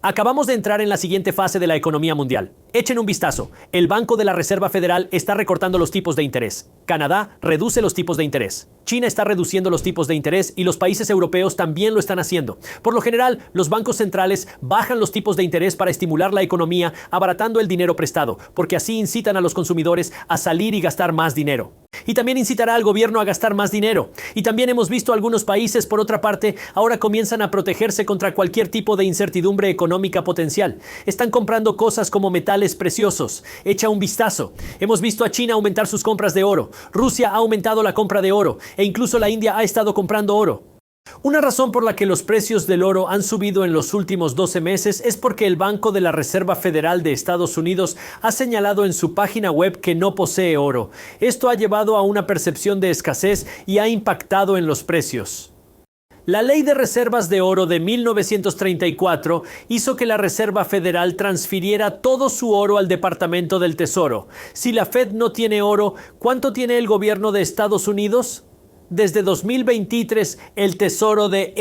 Acabamos de entrar en la siguiente fase de la economía mundial. Echen un vistazo. El Banco de la Reserva Federal está recortando los tipos de interés. Canadá reduce los tipos de interés. China está reduciendo los tipos de interés y los países europeos también lo están haciendo. Por lo general, los bancos centrales bajan los tipos de interés para estimular la economía, abaratando el dinero prestado, porque así incitan a los consumidores a salir y gastar más dinero. Y también incitará al gobierno a gastar más dinero. Y también hemos visto algunos países, por otra parte, ahora comienzan a protegerse contra cualquier tipo de incertidumbre económica potencial. Están comprando cosas como metales preciosos. Echa un vistazo. Hemos visto a China aumentar sus compras de oro. Rusia ha aumentado la compra de oro. E incluso la India ha estado comprando oro. Una razón por la que los precios del oro han subido en los últimos 12 meses es porque el Banco de la Reserva Federal de Estados Unidos ha señalado en su página web que no posee oro. Esto ha llevado a una percepción de escasez y ha impactado en los precios. La Ley de Reservas de Oro de 1934 hizo que la Reserva Federal transfiriera todo su oro al Departamento del Tesoro. Si la Fed no tiene oro, ¿cuánto tiene el gobierno de Estados Unidos? Desde 2023, el Tesoro de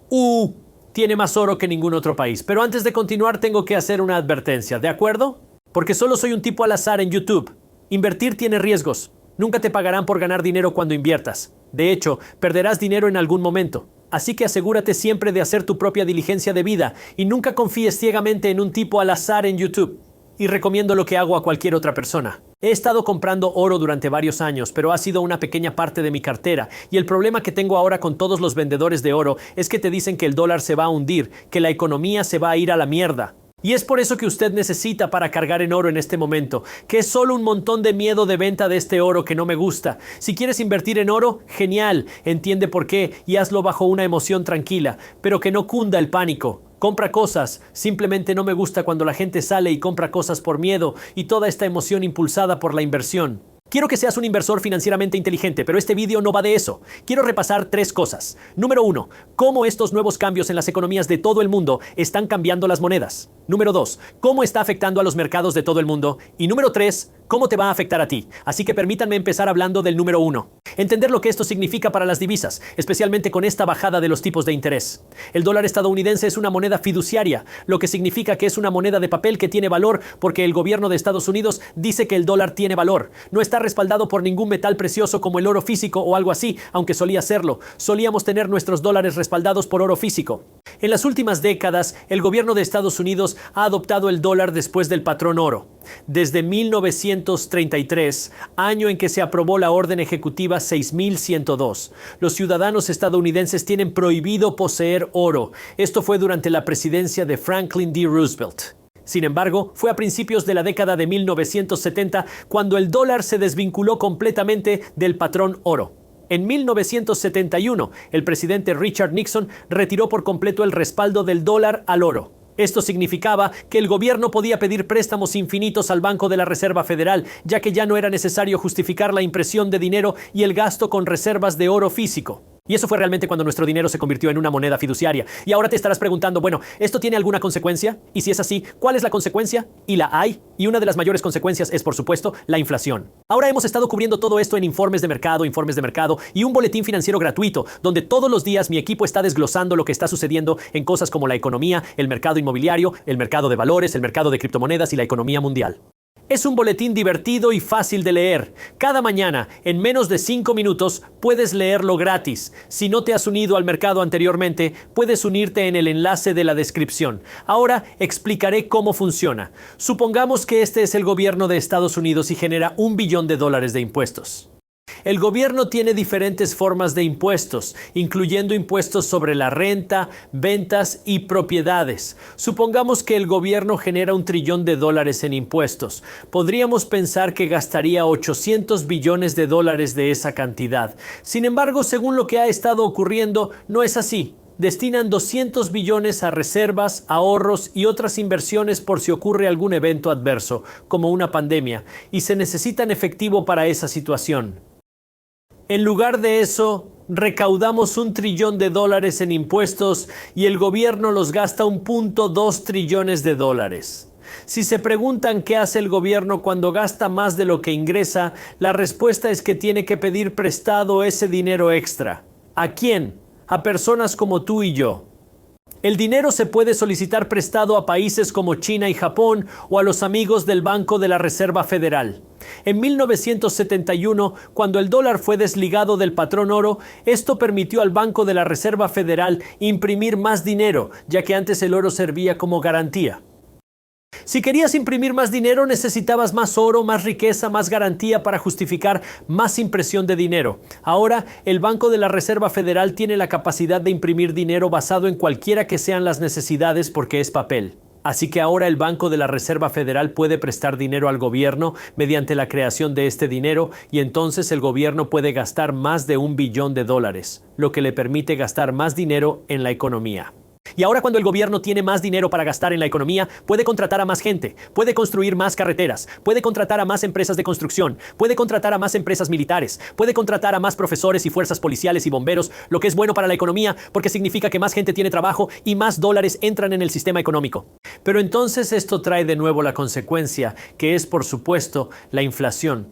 EU tiene más oro que ningún otro país. Pero antes de continuar, tengo que hacer una advertencia, ¿de acuerdo? Porque solo soy un tipo al azar en YouTube. Invertir tiene riesgos. Nunca te pagarán por ganar dinero cuando inviertas. De hecho, perderás dinero en algún momento. Así que asegúrate siempre de hacer tu propia diligencia de vida y nunca confíes ciegamente en un tipo al azar en YouTube. Y recomiendo lo que hago a cualquier otra persona. He estado comprando oro durante varios años, pero ha sido una pequeña parte de mi cartera. Y el problema que tengo ahora con todos los vendedores de oro es que te dicen que el dólar se va a hundir, que la economía se va a ir a la mierda. Y es por eso que usted necesita para cargar en oro en este momento, que es solo un montón de miedo de venta de este oro que no me gusta. Si quieres invertir en oro, genial, entiende por qué y hazlo bajo una emoción tranquila, pero que no cunda el pánico. Compra cosas, simplemente no me gusta cuando la gente sale y compra cosas por miedo y toda esta emoción impulsada por la inversión. Quiero que seas un inversor financieramente inteligente, pero este vídeo no va de eso. Quiero repasar 3 cosas. Número 1, cómo estos nuevos cambios en las economías de todo el mundo están cambiando las monedas. Número 2, cómo está afectando a los mercados de todo el mundo. Y número 3, cómo te va a afectar a ti. Así que permítanme empezar hablando del número 1. Entender lo que esto significa para las divisas, especialmente con esta bajada de los tipos de interés. El dólar estadounidense es una moneda fiduciaria, lo que significa que es una moneda de papel que tiene valor porque el gobierno de Estados Unidos dice que el dólar tiene valor. No está respaldado por ningún metal precioso como el oro físico o algo así, aunque solía serlo. Solíamos tener nuestros dólares respaldados por oro físico. En las últimas décadas, el gobierno de Estados Unidos ha adoptado el dólar después del patrón oro. Desde 1933, año en que se aprobó la Orden Ejecutiva 6102, los ciudadanos estadounidenses tienen prohibido poseer oro. Esto fue durante la presidencia de Franklin D. Roosevelt. Sin embargo, fue a principios de la década de 1970 cuando el dólar se desvinculó completamente del patrón oro. En 1971, el presidente Richard Nixon retiró por completo el respaldo del dólar al oro. Esto significaba que el gobierno podía pedir préstamos infinitos al Banco de la Reserva Federal, ya que ya no era necesario justificar la impresión de dinero y el gasto con reservas de oro físico. Y eso fue realmente cuando nuestro dinero se convirtió en una moneda fiduciaria. Y ahora te estarás preguntando, bueno, ¿esto tiene alguna consecuencia? Y si es así, ¿cuál es la consecuencia? Y la hay. Y una de las mayores consecuencias es, por supuesto, la inflación. Ahora hemos estado cubriendo todo esto en informes de mercado y un boletín financiero gratuito, donde todos los días mi equipo está desglosando lo que está sucediendo en cosas como la economía, el mercado inmobiliario, el mercado de valores, el mercado de criptomonedas y la economía mundial. Es un boletín divertido y fácil de leer. Cada mañana, en menos de 5 minutos, puedes leerlo gratis. Si no te has unido al mercado anteriormente, puedes unirte en el enlace de la descripción. Ahora explicaré cómo funciona. Supongamos que este es el gobierno de Estados Unidos y genera $1 billón de impuestos. El gobierno tiene diferentes formas de impuestos, incluyendo impuestos sobre la renta, ventas y propiedades. Supongamos que el gobierno genera $1 trillón en impuestos. Podríamos pensar que gastaría 800 billones de dólares de esa cantidad. Sin embargo, según lo que ha estado ocurriendo, no es así. Destinan 200 billones a reservas, ahorros y otras inversiones por si ocurre algún evento adverso, como una pandemia, y se necesitan efectivo para esa situación. En lugar de eso, recaudamos $1 trillón en impuestos y el gobierno los gasta $1.2 trillones. Si se preguntan qué hace el gobierno cuando gasta más de lo que ingresa, la respuesta es que tiene que pedir prestado ese dinero extra. ¿A quién? A personas como tú y yo. El dinero se puede solicitar prestado a países como China y Japón o a los amigos del Banco de la Reserva Federal. En 1971, cuando el dólar fue desligado del patrón oro, esto permitió al Banco de la Reserva Federal imprimir más dinero, ya que antes el oro servía como garantía. Si querías imprimir más dinero, necesitabas más oro, más riqueza, más garantía para justificar más impresión de dinero. Ahora, el Banco de la Reserva Federal tiene la capacidad de imprimir dinero basado en cualquiera que sean las necesidades porque es papel. Así que ahora el Banco de la Reserva Federal puede prestar dinero al gobierno mediante la creación de este dinero y entonces el gobierno puede gastar más de $1 billón, lo que le permite gastar más dinero en la economía. Y ahora cuando el gobierno tiene más dinero para gastar en la economía, puede contratar a más gente, puede construir más carreteras, puede contratar a más empresas de construcción, puede contratar a más empresas militares, puede contratar a más profesores y fuerzas policiales y bomberos, lo que es bueno para la economía porque significa que más gente tiene trabajo y más dólares entran en el sistema económico. Pero entonces esto trae de nuevo la consecuencia, que es por supuesto la inflación.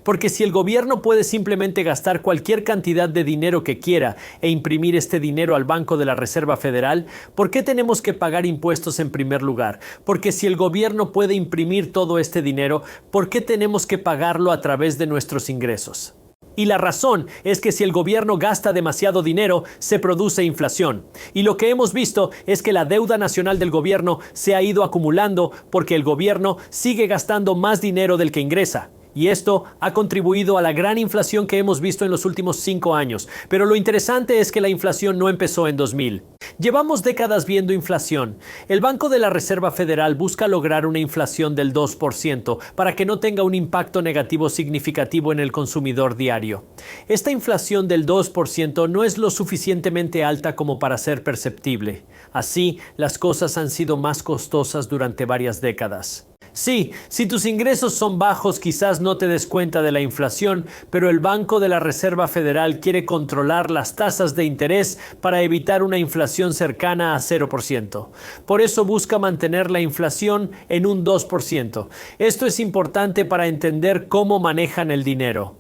Porque si el gobierno puede simplemente gastar cualquier cantidad de dinero que quiera e imprimir este dinero al Banco de la Reserva Federal, ¿por qué tenemos que pagar impuestos en primer lugar? Porque si el gobierno puede imprimir todo este dinero, ¿por qué tenemos que pagarlo a través de nuestros ingresos? Y la razón es que si el gobierno gasta demasiado dinero, se produce inflación. Y lo que hemos visto es que la deuda nacional del gobierno se ha ido acumulando porque el gobierno sigue gastando más dinero del que ingresa. Y esto ha contribuido a la gran inflación que hemos visto en los últimos 5 años. Pero lo interesante es que la inflación no empezó en 2000. Llevamos décadas viendo inflación. El Banco de la Reserva Federal busca lograr una inflación del 2% para que no tenga un impacto negativo significativo en el consumidor diario. Esta inflación del 2% no es lo suficientemente alta como para ser perceptible. Así, las cosas han sido más costosas durante varias décadas. Sí, si tus ingresos son bajos, quizás no te des cuenta de la inflación, pero el Banco de la Reserva Federal quiere controlar las tasas de interés para evitar una inflación cercana a 0%. Por eso busca mantener la inflación en un 2%. Esto es importante para entender cómo manejan el dinero.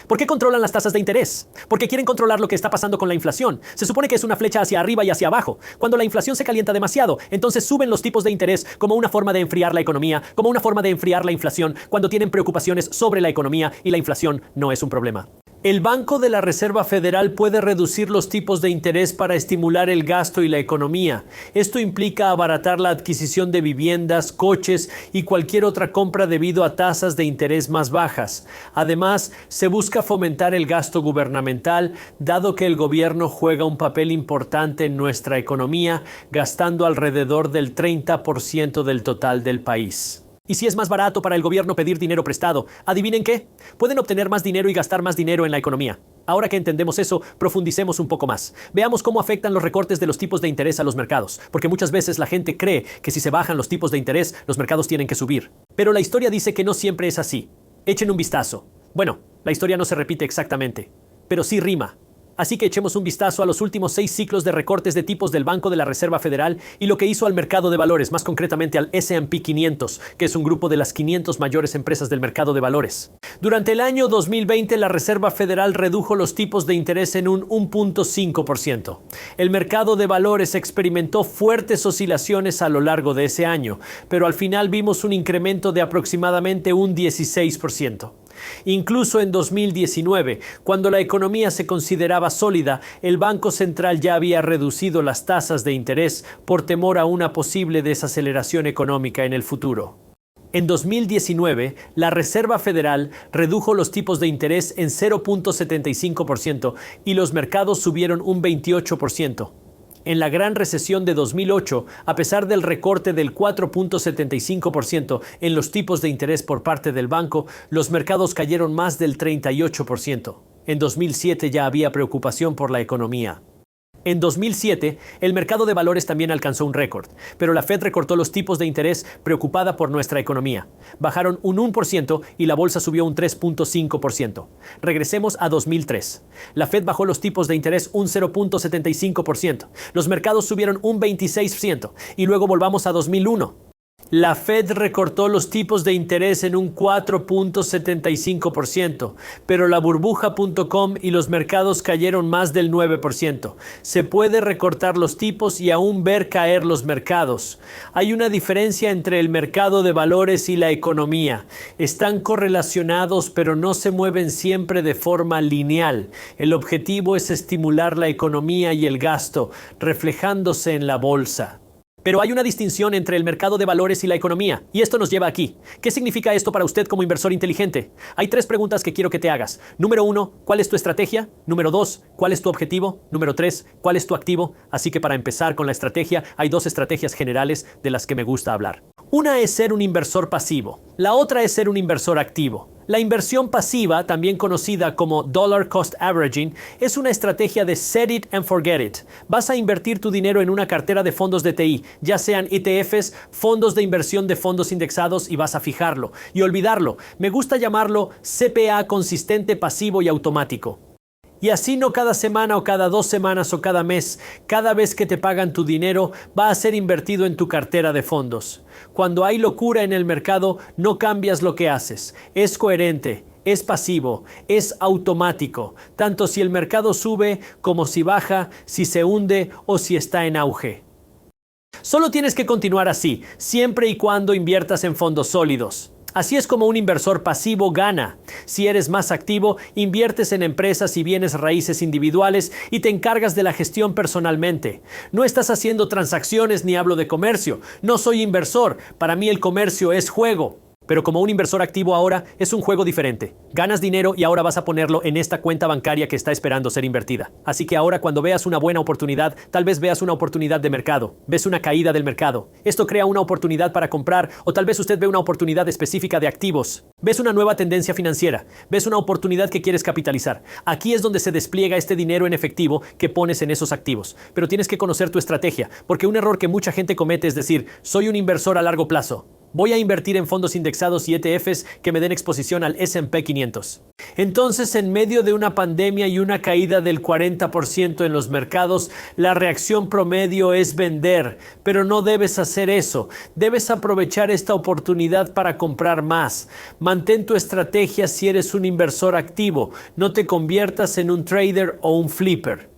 ¿Por qué controlan las tasas de interés? Porque quieren controlar lo que está pasando con la inflación. Se supone que es una flecha hacia arriba y hacia abajo. Cuando la inflación se calienta demasiado, entonces suben los tipos de interés como una forma de enfriar la economía, como una forma de enfriar la inflación cuando tienen preocupaciones sobre la economía y la inflación no es un problema. El Banco de la Reserva Federal puede reducir los tipos de interés para estimular el gasto y la economía. Esto implica abaratar la adquisición de viviendas, coches y cualquier otra compra debido a tasas de interés más bajas. Además, se busca fomentar el gasto gubernamental, dado que el gobierno juega un papel importante en nuestra economía, gastando alrededor del 30% del total del país. Y si es más barato para el gobierno pedir dinero prestado, ¿adivinen qué? Pueden obtener más dinero y gastar más dinero en la economía. Ahora que entendemos eso, profundicemos un poco más. Veamos cómo afectan los recortes de los tipos de interés a los mercados, porque muchas veces la gente cree que si se bajan los tipos de interés, los mercados tienen que subir. Pero la historia dice que no siempre es así. Echen un vistazo. Bueno, la historia no se repite exactamente, pero sí rima. Así que echemos un vistazo a los últimos 6 ciclos de recortes de tipos del Banco de la Reserva Federal y lo que hizo al mercado de valores, más concretamente al S&P 500, que es un grupo de las 500 mayores empresas del mercado de valores. Durante el año 2020, la Reserva Federal redujo los tipos de interés en un 1.5%. El mercado de valores experimentó fuertes oscilaciones a lo largo de ese año, pero al final vimos un incremento de aproximadamente un 16%. Incluso en 2019, cuando la economía se consideraba sólida, el Banco Central ya había reducido las tasas de interés por temor a una posible desaceleración económica en el futuro. En 2019, la Reserva Federal redujo los tipos de interés en 0.75% y los mercados subieron un 28%. En la gran recesión de 2008, a pesar del recorte del 4.75% en los tipos de interés por parte del banco, los mercados cayeron más del 38%. En 2007 ya había preocupación por la economía. En 2007, el mercado de valores también alcanzó un récord, pero la Fed recortó los tipos de interés preocupada por nuestra economía. Bajaron un 1% y la bolsa subió un 3.5%. Regresemos a 2003. La Fed bajó los tipos de interés un 0.75%. Los mercados subieron un 26% y luego volvamos a 2001. La Fed recortó los tipos de interés en un 4.75%, pero la burbuja.com y los mercados cayeron más del 9%. Se puede recortar los tipos y aún ver caer los mercados. Hay una diferencia entre el mercado de valores y la economía. Están correlacionados, pero no se mueven siempre de forma lineal. El objetivo es estimular la economía y el gasto, reflejándose en la bolsa. Pero hay una distinción entre el mercado de valores y la economía, y esto nos lleva aquí. ¿Qué significa esto para usted como inversor inteligente? Hay 3 preguntas que quiero que te hagas. Número 1, ¿cuál es tu estrategia? Número 2, ¿cuál es tu objetivo? Número 3, ¿cuál es tu activo? Así que para empezar con la estrategia, hay 2 estrategias generales de las que me gusta hablar. Una es ser un inversor pasivo, la otra es ser un inversor activo. La inversión pasiva, también conocida como Dollar Cost Averaging, es una estrategia de set it and forget it. Vas a invertir tu dinero en una cartera de fondos de TI, ya sean ETFs, fondos de inversión de fondos indexados, y vas a fijarlo y olvidarlo. Me gusta llamarlo CPA consistente, pasivo y automático. Y así no cada semana o cada 2 semanas o cada mes, cada vez que te pagan tu dinero va a ser invertido en tu cartera de fondos. Cuando hay locura en el mercado, no cambias lo que haces. Es coherente, es pasivo, es automático, tanto si el mercado sube como si baja, si se hunde o si está en auge. Solo tienes que continuar así, siempre y cuando inviertas en fondos sólidos. Así es como un inversor pasivo gana. Si eres más activo, inviertes en empresas y bienes raíces individuales y te encargas de la gestión personalmente. No estás haciendo transacciones ni hablo de comercio. No soy inversor. Para mí el comercio es juego. Pero como un inversor activo ahora es un juego diferente. Ganas dinero y ahora vas a ponerlo en esta cuenta bancaria que está esperando ser invertida. Así que ahora cuando veas una buena oportunidad, tal vez veas una oportunidad de mercado. Ves una caída del mercado. Esto crea una oportunidad para comprar, o tal vez usted ve una oportunidad específica de activos. Ves una nueva tendencia financiera. Ves una oportunidad que quieres capitalizar. Aquí es donde se despliega este dinero en efectivo que pones en esos activos. Pero tienes que conocer tu estrategia, porque un error que mucha gente comete es decir, soy un inversor a largo plazo. Voy a invertir en fondos indexados y ETFs que me den exposición al S&P 500. Entonces, en medio de una pandemia y una caída del 40% en los mercados, la reacción promedio es vender. Pero no debes hacer eso. Debes aprovechar esta oportunidad para comprar más. Mantén tu estrategia si eres un inversor activo. No te conviertas en un trader o un flipper.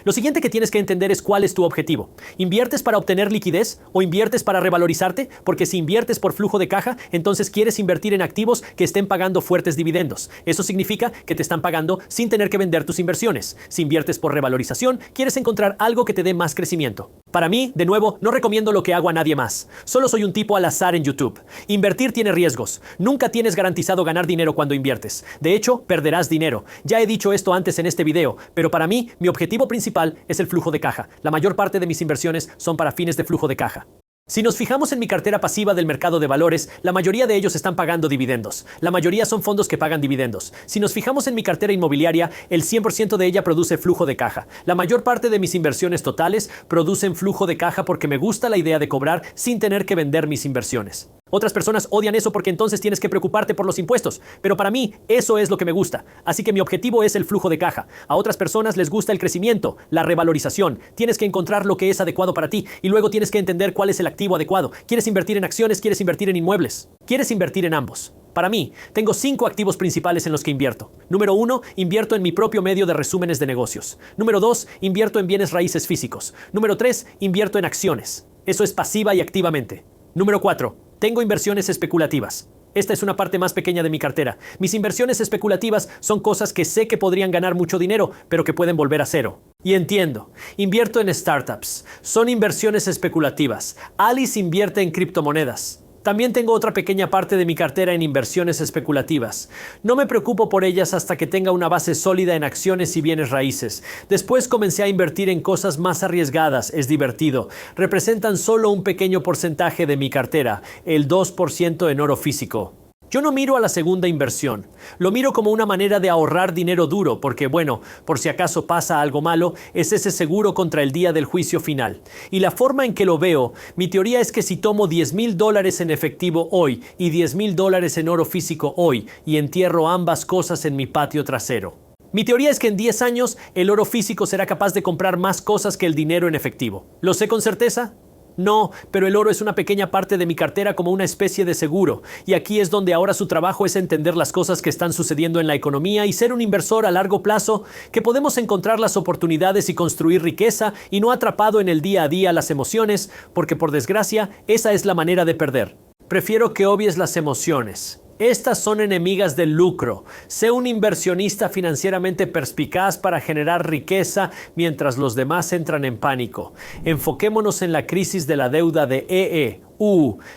Lo siguiente que tienes que entender es cuál es tu objetivo. ¿Inviertes para obtener liquidez o inviertes para revalorizarte? Porque si inviertes por flujo de caja, entonces quieres invertir en activos que estén pagando fuertes dividendos. Eso significa que te están pagando sin tener que vender tus inversiones. Si inviertes por revalorización, quieres encontrar algo que te dé más crecimiento. Para mí, de nuevo, no recomiendo lo que hago a nadie más. Solo soy un tipo al azar en YouTube. Invertir tiene riesgos. Nunca tienes garantizado ganar dinero cuando inviertes. De hecho, perderás dinero. Ya he dicho esto antes en este video, pero para mí, mi objetivo principal es el flujo de caja. La mayor parte de mis inversiones son para fines de flujo de caja. Si nos fijamos en mi cartera pasiva del mercado de valores, la mayoría de ellos están pagando dividendos. La mayoría son fondos que pagan dividendos. Si nos fijamos en mi cartera inmobiliaria, el 100% de ella produce flujo de caja. La mayor parte de mis inversiones totales producen flujo de caja porque me gusta la idea de cobrar sin tener que vender mis inversiones. Otras personas odian eso porque entonces tienes que preocuparte por los impuestos, pero para mí eso es lo que me gusta. Así que mi objetivo es el flujo de caja. A otras personas les gusta el crecimiento, la revalorización. Tienes que encontrar lo que es adecuado para ti y luego tienes que entender cuál es el activo adecuado. ¿Quieres invertir en acciones? ¿Quieres invertir en inmuebles? ¿Quieres invertir en ambos? Para mí, tengo 5 activos principales en los que invierto. Número 1, invierto en mi propio medio de resúmenes de negocios. Número 2, invierto en bienes raíces físicos. Número 3, invierto en acciones. Eso es pasiva y activamente. Número 4, tengo inversiones especulativas. Esta es una parte más pequeña de mi cartera. Mis inversiones especulativas son cosas que sé que podrían ganar mucho dinero, pero que pueden volver a cero. Y entiendo. Invierto en startups. Son inversiones especulativas. Alice invierte en criptomonedas. También tengo otra pequeña parte de mi cartera en inversiones especulativas. No me preocupo por ellas hasta que tenga una base sólida en acciones y bienes raíces. Después comencé a invertir en cosas más arriesgadas. Es divertido. Representan solo un pequeño porcentaje de mi cartera, el 2% en oro físico. Yo no miro a la segunda inversión. Lo miro como una manera de ahorrar dinero duro porque, bueno, por si acaso pasa algo malo, es ese seguro contra el día del juicio final. Y la forma en que lo veo, mi teoría es que si tomo $10,000 en efectivo hoy y $10,000 en oro físico hoy y entierro ambas cosas en mi patio trasero. Mi teoría es que en 10 años el oro físico será capaz de comprar más cosas que el dinero en efectivo. ¿Lo sé con certeza? No, pero el oro es una pequeña parte de mi cartera como una especie de seguro. Y aquí es donde ahora su trabajo es entender las cosas que están sucediendo en la economía y ser un inversor a largo plazo, que podemos encontrar las oportunidades y construir riqueza y no atrapado en el día a día las emociones, porque por desgracia, esa es la manera de perder. Prefiero que obvies las emociones. Estas son enemigas del lucro. Sé un inversionista financieramente perspicaz para generar riqueza mientras los demás entran en pánico. Enfoquémonos en la crisis de la deuda de EE.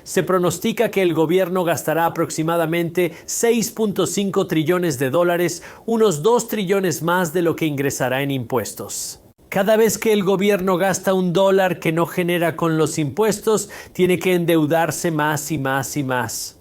Se pronostica que el gobierno gastará aproximadamente 6.5 trillones de dólares, unos 2 trillones más de lo que ingresará en impuestos. Cada vez que el gobierno gasta $1 que no genera con los impuestos, tiene que endeudarse más y más y más.